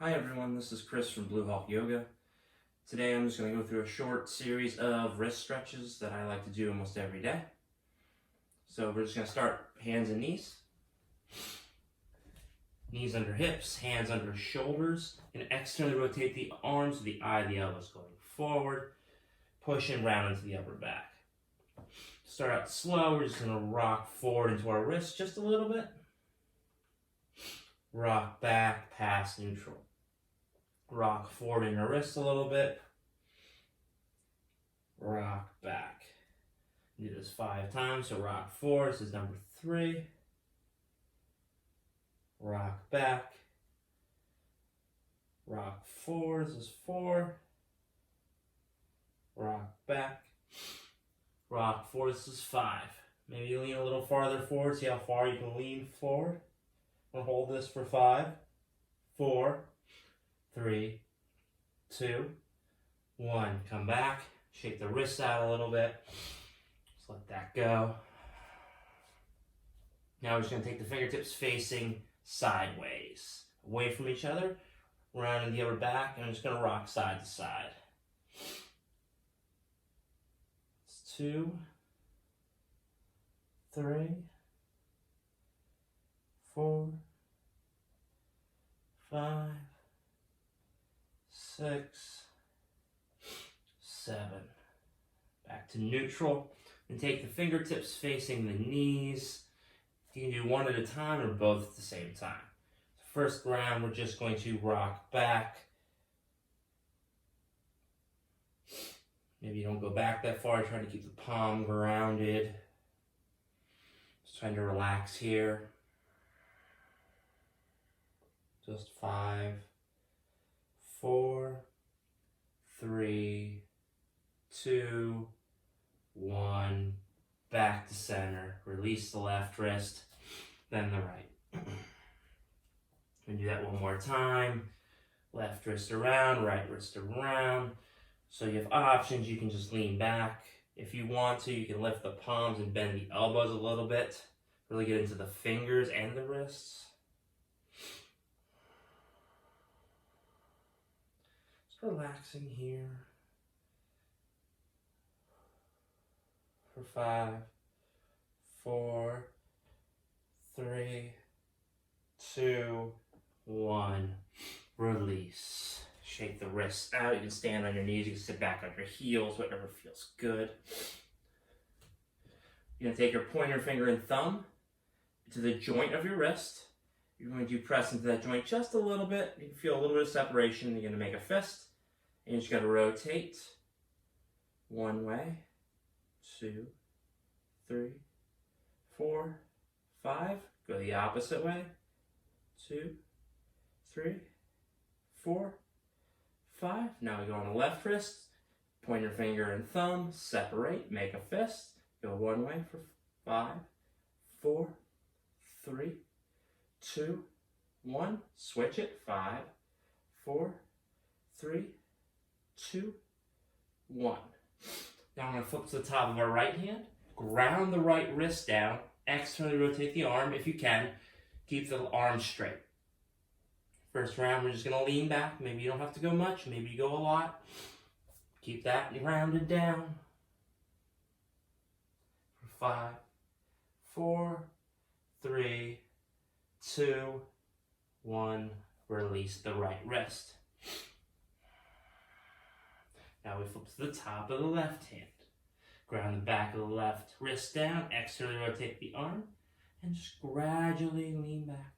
Hi everyone, this is Chris from Blue Hawk Yoga. Today I'm just going to go through a short series of wrist stretches that I like to do almost every day. So we're just going to start hands and knees. Knees under hips, hands under shoulders, and externally rotate the arms to the eye of the elbows going forward, push and round into the upper back. Start out slow, we're just going to rock forward into our wrists just a little bit. Rock back past neutral. Rock forward in your wrist a little bit. Rock back. Do this 5 times. So rock forward. This is number 3. Rock back. Rock forward. This is 4. Rock back. Rock forward. This is 5. Maybe lean a little farther forward. See how far you can lean forward. We'll hold this for 5, 4, 3, 2, 1. Come back. Shake the wrists out a little bit. Just let that go. Now we're just going to take the fingertips facing sideways, away from each other, rounding the upper back, and I'm just going to rock side to side. It's 2, 3, 4, 5, 6, 7. Back to neutral. And take the fingertips facing the knees. You can do one at a time or both at the same time. First round, we're just going to rock back. Maybe you don't go back that far. Trying to keep the palm grounded. Just trying to relax here. Just 5, 4, 3, 2, 1. Back to center. Release the left wrist, then the right. And do that one more time. Left wrist around, right wrist around. So you have options. You can just lean back. If you want to, you can lift the palms and bend the elbows a little bit. Really get into the fingers and the wrists. Just relaxing here. For 5, 4, 3, 2, 1. Release. Shake the wrists out. You can stand on your knees. You can sit back on your heels, whatever feels good. You're going to take your pointer finger and thumb to the joint of your wrist. You're going to press into that joint just a little bit. You can feel a little bit of separation. You're going to make a fist. And you're just going to rotate one way. 2, 3, 4, 5. Go the opposite way. 2, 3, 4, 5. Now we go on the left wrist. Pointer finger and thumb. Separate. Make a fist. Go one way for 5, 4, 3, 2, 1. Switch it. 5, 4, 3, 2, 1. Now I'm going to flip to the top of our right hand, ground the right wrist down, externally rotate the arm if you can, keep the arm straight. First round, we're just going to lean back. Maybe you don't have to go much, maybe you go a lot. Keep that rounded down. For 5, 4, 3, 2, 1. Release the right wrist. Now we flip to the top of the left hand. Ground the back of the left wrist down, externally rotate the arm, and just gradually lean back.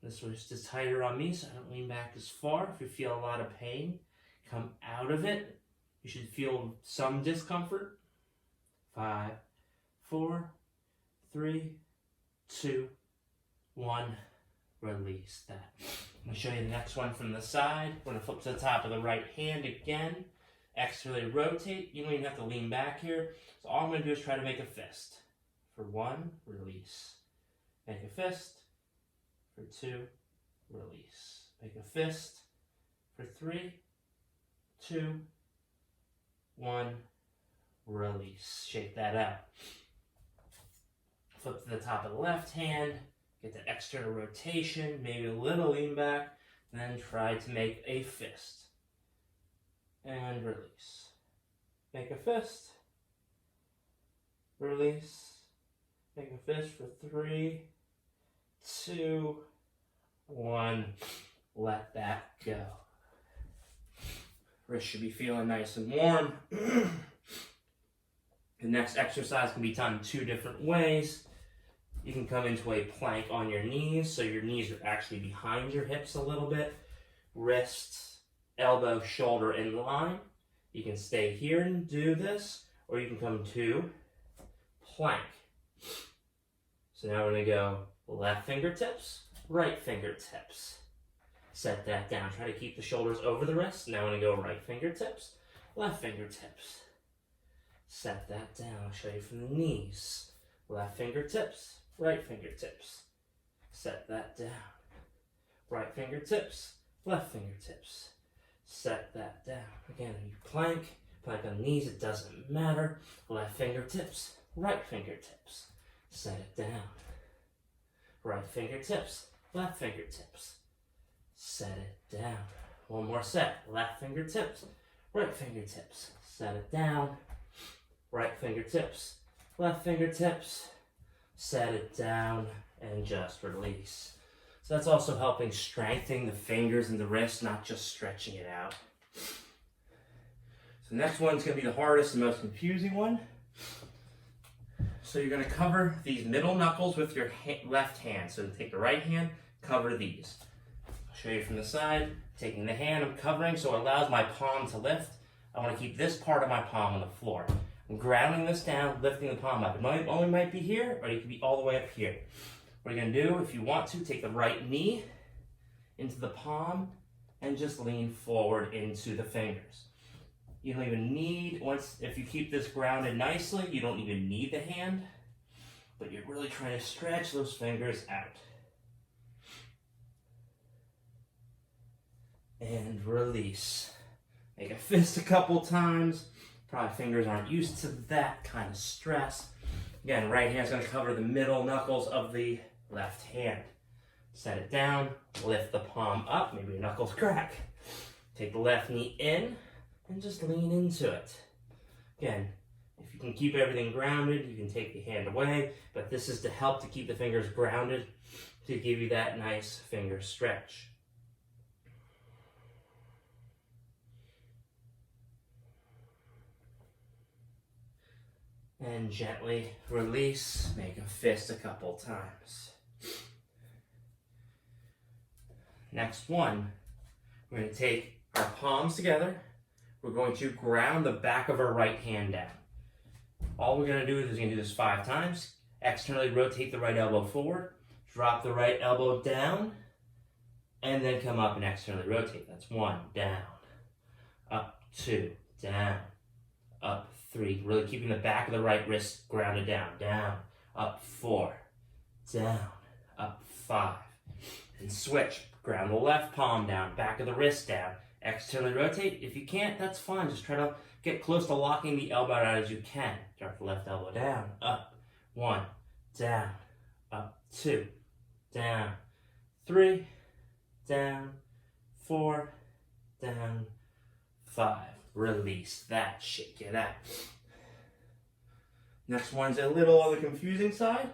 This wrist is tighter on me, so I don't lean back as far. If you feel a lot of pain, come out of it. You should feel some discomfort. 5, 4, 3, 2, 1. Release that. I'm going to show you the next one from the side. We're going to flip to the top of the right hand again. Externally rotate. You don't even have to lean back here. So all I'm going to do is try to make a fist. For 1, release. Make a fist. For 2, release. Make a fist. For 3, 2, 1, release. Shake that out. Flip to the top of the left hand. Get that external rotation, maybe a little lean back. Then try to make a fist. And release. Make a fist. Release. Make a fist for 3, 2, 1. Let that go. Wrist should be feeling nice and warm. The next exercise can be done 2 different ways. You can come into a plank on your knees, so your knees are actually behind your hips a little bit. Wrists, elbow, shoulder in line. You can stay here and do this, or you can come to plank. So now we're going to go left fingertips, right fingertips. Set that down. Try to keep the shoulders over the wrists. Now we're going to go right fingertips, left fingertips. Set that down. I'll show you from the knees. Left fingertips, right fingertips. Set that down. Right fingertips, left fingertips. Set that down. Again, you plank on knees, it doesn't matter. Left fingertips, right fingertips. Set it down. Right fingertips, left fingertips. Set it down. One more set. Left fingertips, right fingertips. Set it down. Right fingertips, left fingertips. Set it down and just release. So that's also helping strengthen the fingers and the wrist, not just stretching it out. So the next one's going to be the hardest and most confusing one. So you're going to cover these middle knuckles with your left hand. So take the right hand, cover these. I'll show you from the side. Taking the hand, I'm covering so it allows my palm to lift. I want to keep this part of my palm on the floor. I'm grounding this down, lifting the palm up. It only might be here, or it could be all the way up here. What you're going to do, if you want to, take the right knee into the palm and just lean forward into the fingers. You don't even need, if you keep this grounded nicely, you don't even need the hand, but you're really trying to stretch those fingers out. And release. Make a fist a couple times. Probably fingers aren't used to that kind of stress. Again, right hand's going to cover the middle knuckles of the left hand. Set it down, lift the palm up, maybe your knuckles crack. Take the left knee in and just lean into it. Again, if you can keep everything grounded, you can take the hand away, but this is to help to keep the fingers grounded, to give you that nice finger stretch. And gently release, make a fist a couple times. Next one, we're going to take our palms together. We're going to ground the back of our right hand down. All we're going to do is we're going to do this 5 times. Externally rotate the right elbow forward, drop the right elbow down, and then come up and externally rotate. That's 1, down, up, 2, down, up, 3. Really keeping the back of the right wrist grounded down, down, up, 4, down, up, 5. And switch. Ground the left palm down, back of the wrist down. Externally rotate. If you can't, that's fine. Just try to get close to locking the elbow out as you can. Drop the left elbow down, up, 1, down, up, 2, down, 3, down, 4, down, 5. Release that, shake it out. Next one's a little on the confusing side.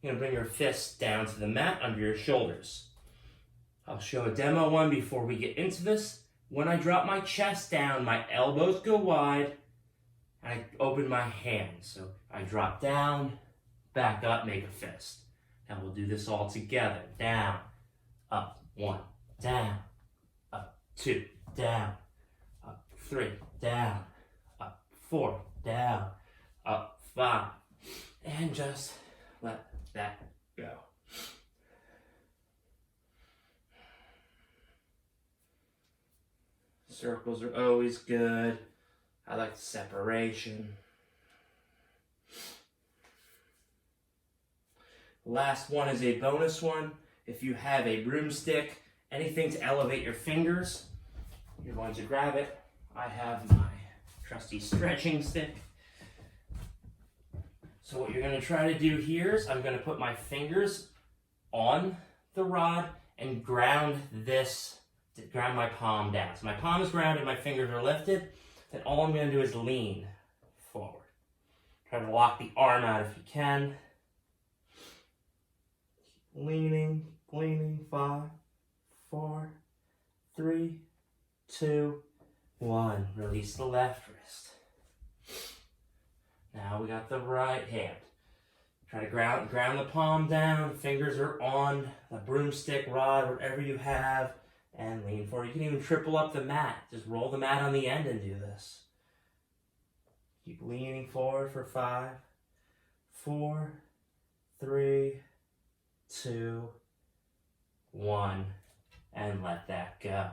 You're gonna bring your fists down to the mat under your shoulders. I'll show a demo one before we get into this. When I drop my chest down, my elbows go wide, and I open my hands. So I drop down, back up, make a fist. Now we'll do this all together. Down, up, 1, down, up, 2, down, up, 3, down, up, 4, down, up, 5. And just let that go. Circles are always good. I like the separation. Last one is a bonus one. If you have a broomstick, anything to elevate your fingers, you're going to grab it. I have my trusty stretching stick. So what you're going to try to do here is I'm going to put my fingers on the rod and ground this ground my palm down. So my palm is grounded, my fingers are lifted. Then all I'm going to do is lean forward. Try to lock the arm out if you can. Leaning. 5, 4, 3, 2, 1. Release the left wrist. Now we got the right hand. Try to ground the palm down. Fingers are on the broomstick rod, whatever you have, and lean forward. You can even triple up the mat. Just roll the mat on the end and do this. Keep leaning forward for 5, 4, 3, 2, 1, and let that go.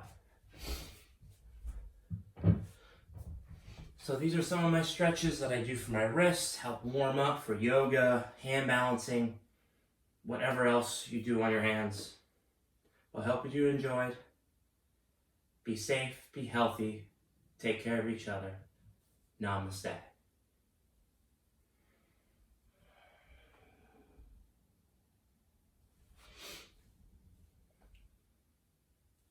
So these are some of my stretches that I do for my wrists, help warm up for yoga, hand balancing, whatever else you do on your hands. Well, I hope you enjoyed. Be safe, be healthy, take care of each other. Namaste.